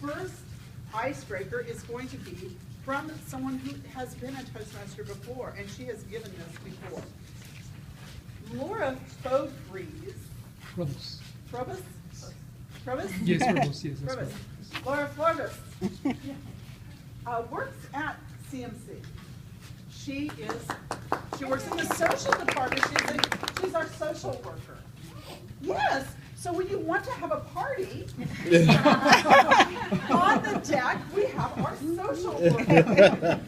first icebreaker is going to be from someone who has been a Toastmaster before, and she has given this before. Laura Fobries. Frobus. Frobus? Frobus? Yes, Frobus, yes, that's Frobus. right. Laura Frobus works at CMC. She works in the social department. She's our social worker. Yes, so when you want to have a party, on the deck, we have our social worker.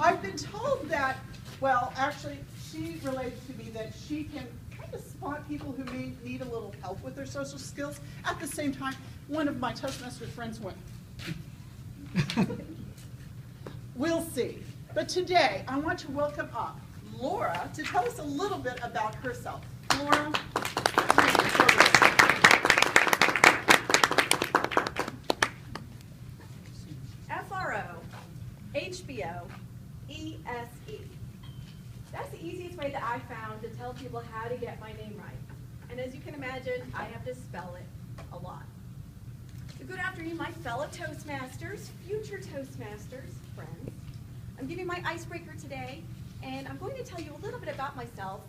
I've been told that, well, actually, she relates to me that she can kind of spot people who may need a little help with their social skills. At the same time, one of my Toastmaster friends went, we'll see. But today, I want to welcome up Laura to tell us a little bit about herself. Laura. FRO, HBO, ESE. That's the easiest way that I found to tell people how to get my name right. And as you can imagine, I have to spell it a lot. So good afternoon, my fellow Toastmasters, future Toastmasters, friends. I'm giving my icebreaker today, and I'm going to tell you a little bit about myself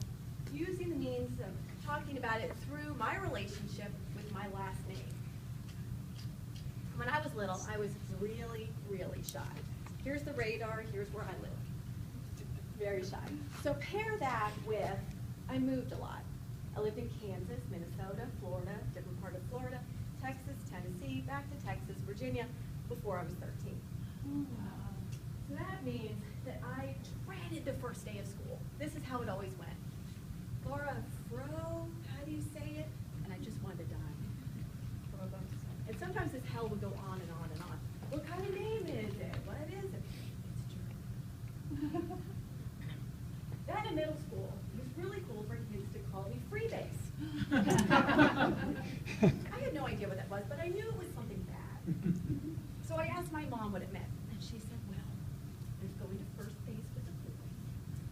using the means of talking about it through my relationship with my last name. When I was little, I was really, really shy. Here's the radar, here's where I live. Very shy. So pair that with, I moved a lot. I lived in Kansas, Minnesota, Florida, different part of Florida, Texas, Tennessee, back to Texas, Virginia, before I was 13. So that means that I dreaded the first day of school. This is how it always went. Laura Fro, how do you say it? And I just wanted to die. Frobus. And sometimes this hell would go on and on and on. What kind of name is it? What is it? It's true. Then in middle school, it was really cool for kids to call me Freebase. I had no idea what that was, but I knew it was something bad. So I asked my mom what it meant, and she said, well, there's going to first base with the boys,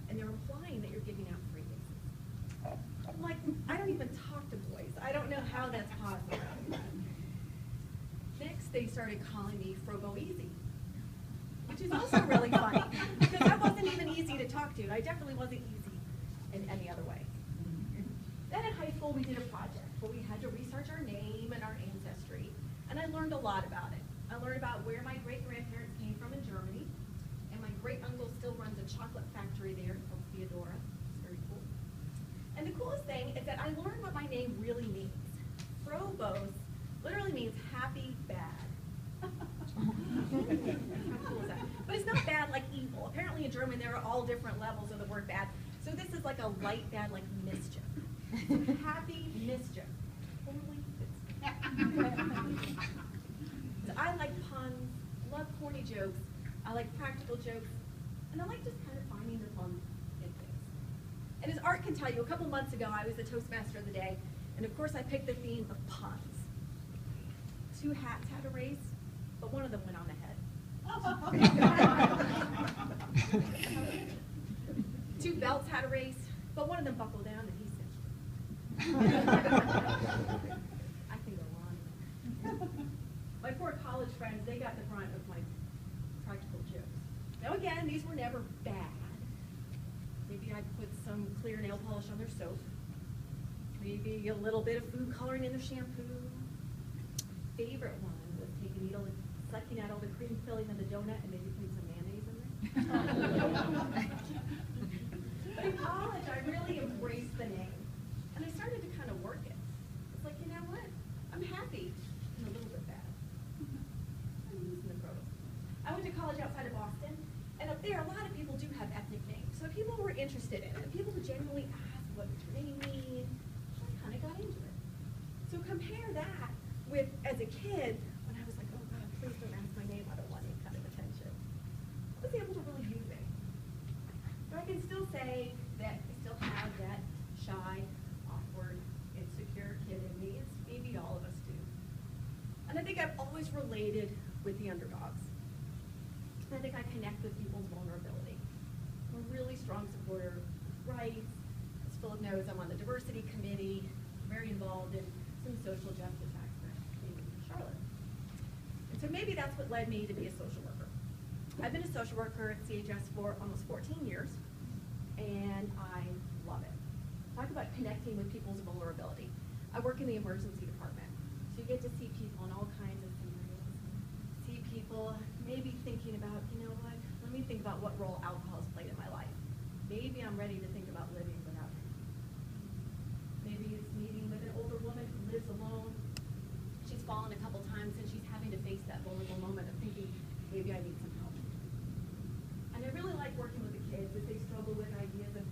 and they're implying that you're giving out free bases. I'm like, I don't even talk to boys. I don't know how that's possible. Next, they started calling me Frobo Easy, which is also really funny, because I wasn't even easy to talk to, and I definitely wasn't easy in any other way. Then in high school, we did a project where we had to research our name and our ancestry, and I learned a lot about it. I learned about where my great-grandparents came from in Germany, and my great-uncle still runs a chocolate factory there called Theodora. It's very cool. And the coolest thing is that I learned what my name really means. Frobos literally means happy bad. How cool is that? But it's not bad like evil. Apparently in German there are all different levels of the word bad. So this is like a light bad, like mischief. Happy mischief. Totally fits. So I like puns, love corny jokes, I like practical jokes, and I like just kind of finding the fun in things. And as Art can tell you, a couple months ago I was the Toastmaster of the day, and of course I picked the theme of puns. 2 hats had a race, but one of them went on the head. 2 belts had a race, but one of them buckled down and he cinched it. I can go on. My 4 college friends, they got the brunt of my practical jokes. Now again, these were never bad. Maybe I put some clear nail polish on their soap. Maybe a little bit of food coloring in their shampoo. Favorite one was taking a needle and sucking out all the cream filling of the donut and maybe putting some mayonnaise in there. But in college, I really embraced the name. And I started to kind of work it. It's like, you know what? I'm happy and a little bit bad. I'm losing the growth. I went to college outside of Boston, and up there, a lot of people do have ethnic names. So people were interested in it, and people would genuinely ask, what does your name mean? I kind of got into it. So compare that with, as a kid, when I was like, oh God, please don't ask my name, I don't want any kind of attention. I was able to really use it. But I can still say that I still have that shy, awkward, insecure kid in me, as maybe all of us do. And I think I've always related with the underdogs. I think I connect with people's vulnerability. I'm a really strong supporter of rights. As Philip knows, I'm on the diversity committee, very involved in some social justice aspects in Charlotte. So maybe that's what led me to be a social worker. I've been a social worker at CHS for almost 14 years, and I love it. Talk about connecting with people's vulnerability. I work in the emergency department, so you get to see people in all kinds of scenarios. See people maybe thinking about, you know what, let me think about what role alcohol has played in my life. Maybe I'm ready to think about living without it. Maybe it's meeting with an older woman who lives alone. She's fallen a couple times and she's having to face that vulnerable moment of thinking, maybe I need some help. And I really like working with the kids as they struggle with ideas of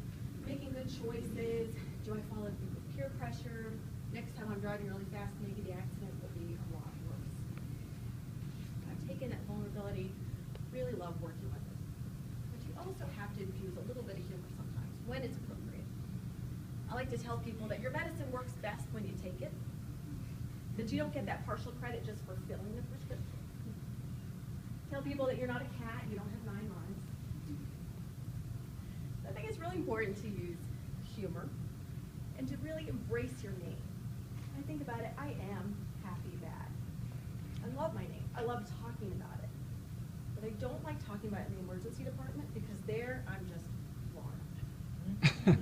making good choices. Do I follow through with peer pressure? Next time I'm driving really fast, maybe the accident will be a lot worse. I've taken that vulnerability, really love working with it. But you also have to infuse a little bit of humor sometimes, when it's appropriate. I like to tell people that your medicine works best when you take it, that you don't get that partial credit just for filling the prescription. Tell people that you're not a cat, you don't have 9 lives. So I think it's really important to use humor and to really embrace your name. When I think about it, I am Happy Bad. I love my name. I love talking about it. But I don't like talking about it in the emergency department because there I'm just Laura.